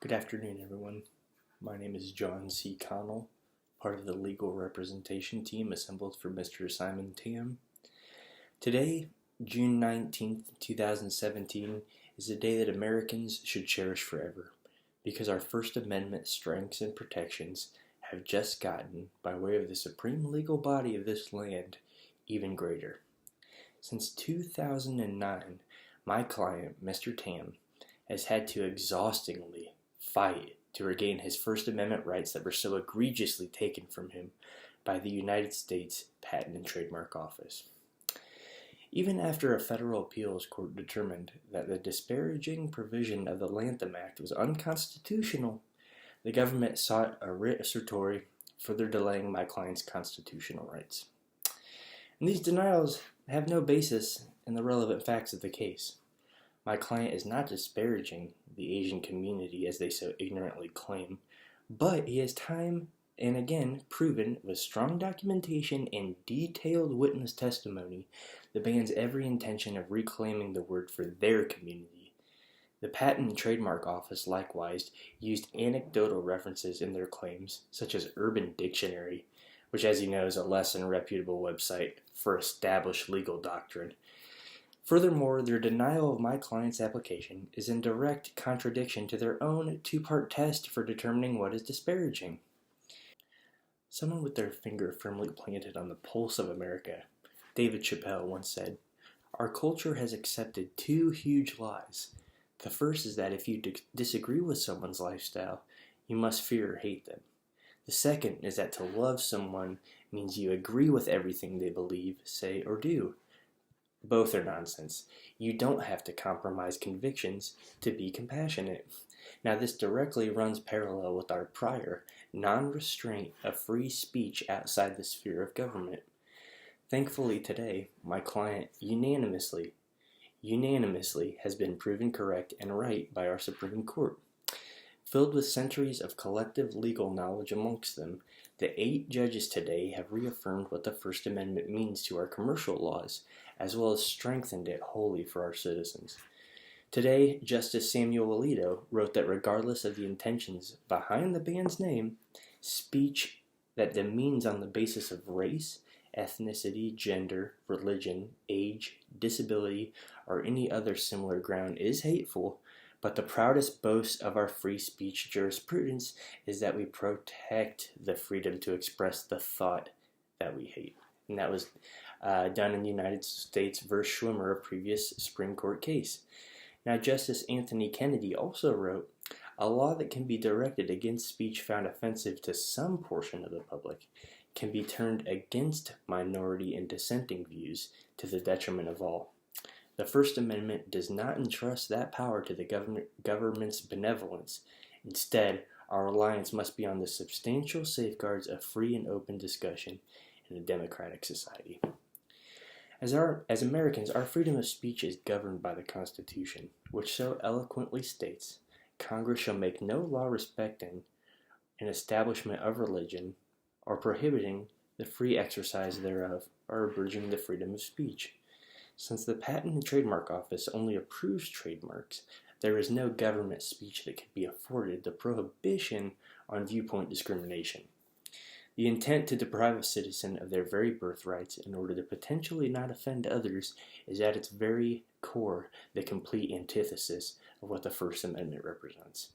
Good afternoon, everyone. My name is John C. Connell, part of the legal representation team assembled for Mr. Simon Tam. Today, June 19th, 2017, is a day that Americans should cherish forever, because our First Amendment strengths and protections have just gotten, by way of the supreme legal body of this land, even greater. Since 2009, my client, Mr. Tam, has had to exhaustingly fight to regain his First Amendment rights that were so egregiously taken from him by the United States Patent and Trademark Office. Even after a federal appeals court determined that the disparaging provision of the Lanham Act was unconstitutional, the government sought a writ certiorari, further delaying my client's constitutional rights. And these denials have no basis in the relevant facts of the case. My client is not disparaging the Asian community as they so ignorantly claim, but he has time and again proven with strong documentation and detailed witness testimony the band's every intention of reclaiming the word for their community. The Patent and Trademark Office likewise used anecdotal references in their claims, such as Urban Dictionary, which, as you know, is a less than reputable website for established legal doctrine. Furthermore, their denial of my client's application is in direct contradiction to their own two-part test for determining what is disparaging. Someone with their finger firmly planted on the pulse of America, David Chappelle, once said, "Our culture has accepted two huge lies. The first is that if you disagree with someone's lifestyle, you must fear or hate them. The second is that to love someone means you agree with everything they believe, say, or do. Both are nonsense. You don't have to compromise convictions to be compassionate." Now, this directly runs parallel with our prior non-restraint of free speech outside the sphere of government. Thankfully today, my client unanimously has been proven correct and right by our Supreme Court. Filled with centuries of collective legal knowledge amongst them, the 8 judges today have reaffirmed what the First Amendment means to our commercial laws, as well as strengthened it wholly for our citizens. Today, Justice Samuel Alito wrote that regardless of the intentions behind the band's name, speech that demeans on the basis of race, ethnicity, gender, religion, age, disability, or any other similar ground is hateful, but the proudest boast of our free speech jurisprudence is that we protect the freedom to express the thought that we hate. And that was done in the United States versus Schwimmer, a previous Supreme Court case. Now, Justice Anthony Kennedy also wrote, "A law that can be directed against speech found offensive to some portion of the public can be turned against minority and dissenting views to the detriment of all. The First Amendment does not entrust that power to the government's benevolence. Instead, our reliance must be on the substantial safeguards of free and open discussion in a democratic society." As Americans, our freedom of speech is governed by the Constitution, which so eloquently states, "Congress shall make no law respecting an establishment of religion or prohibiting the free exercise thereof or abridging the freedom of speech." Since the Patent and Trademark Office only approves trademarks, there is no government speech that could be afforded the prohibition on viewpoint discrimination. The intent to deprive a citizen of their very birthrights in order to potentially not offend others is at its very core the complete antithesis of what the First Amendment represents.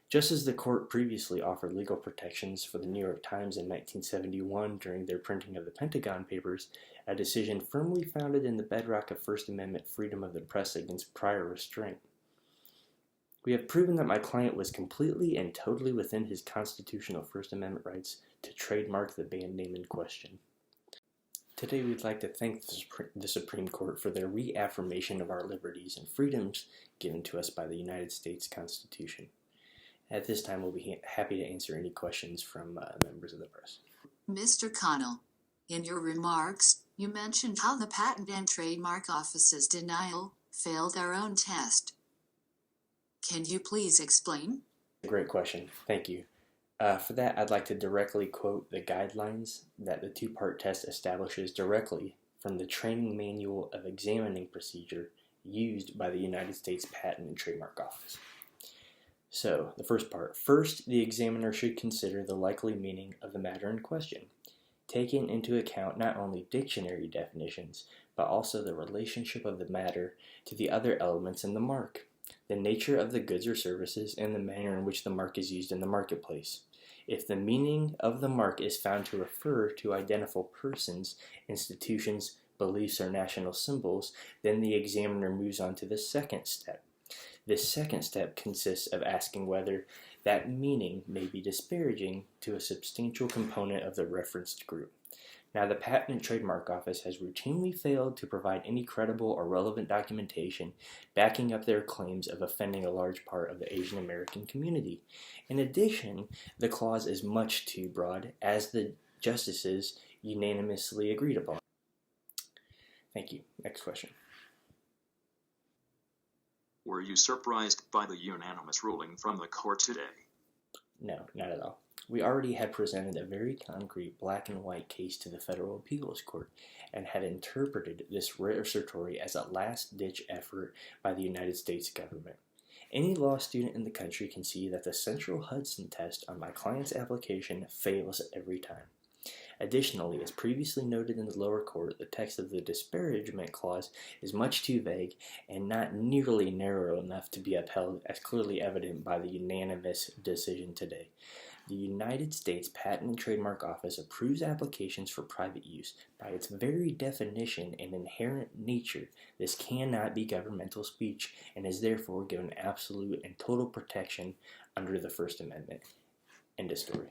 Just as the court previously offered legal protections for the New York Times in 1971 during their printing of the Pentagon Papers, a decision firmly founded in the bedrock of First Amendment freedom of the press against prior restraint. We have proven that my client was completely and totally within his constitutional First Amendment rights to trademark the band name in question. Today we'd like to thank the Supreme Court for their reaffirmation of our liberties and freedoms given to us by the United States Constitution. At this time, we'll be happy to answer any questions from members of the press. Mr. Connell, in your remarks, you mentioned how the Patent and Trademark Office's denial failed their own test. Can you please explain? Great question. Thank you. For that, I'd like to directly quote the guidelines that the two-part test establishes directly from the Training Manual of Examining Procedure used by the United States Patent and Trademark Office. So, the first part. First, the examiner should consider the likely meaning of the matter in question, taking into account not only dictionary definitions, but also the relationship of the matter to the other elements in the mark, the nature of the goods or services, and the manner in which the mark is used in the marketplace. If the meaning of the mark is found to refer to identifiable persons, institutions, beliefs, or national symbols, then the examiner moves on to the second step. This second step consists of asking whether that meaning may be disparaging to a substantial component of the referenced group. Now, the Patent and Trademark Office has routinely failed to provide any credible or relevant documentation backing up their claims of offending a large part of the Asian American community. In addition, the clause is much too broad, as the justices unanimously agreed upon. Thank you. Next question. Were you surprised by the unanimous ruling from the court today? No, not at all. We already had presented a very concrete black and white case to the Federal Appeals Court and had interpreted this writ of certiorari as a last-ditch effort by the United States government. Any law student in the country can see that the Central Hudson test on my client's application fails every time. Additionally, as previously noted in the lower court, the text of the disparagement clause is much too vague and not nearly narrow enough to be upheld, as clearly evident by the unanimous decision today. The United States Patent and Trademark Office approves applications for private use. By its very definition and inherent nature, this cannot be governmental speech and is therefore given absolute and total protection under the First Amendment. End of story.